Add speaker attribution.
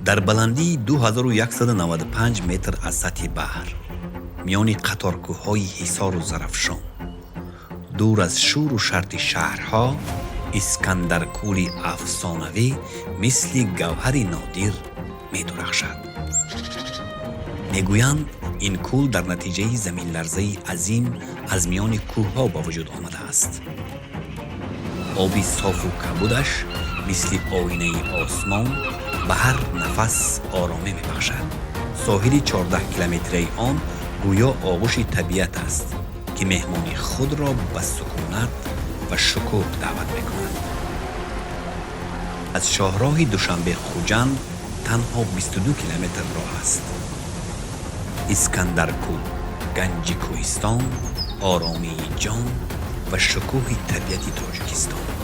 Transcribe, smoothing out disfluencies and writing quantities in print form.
Speaker 1: дар баландии 2195 метр аз сатҳи баҳр, миёни қаторкӯҳҳои ҳисору зарафшон, дур аз шӯру шарти шаҳрҳо, искандаркӯли афсонавӣ мисли гавҳари нодир медурахшад. мегӯянд ин кӯл дар натиҷаи заминларзаи азим аз миёни кӯҳҳо ба вуҷуд омадааст. оби софу кабудаш мисли оинаи осмон ба ҳар нафас оромӣ мебахшад. соҳили 14 километраи он гӯё оғӯши табиат аст, ки меҳмони худро ба сукунат ва шукӯҳ даъват мекунад. аз шоҳроҳи душанбе-хуҷанд танҳо 22 километр роҳ аст. искандаркӯл, ганҷи кӯҳистон, оромии ҷон ва шукӯҳи табиати тоҷикистон.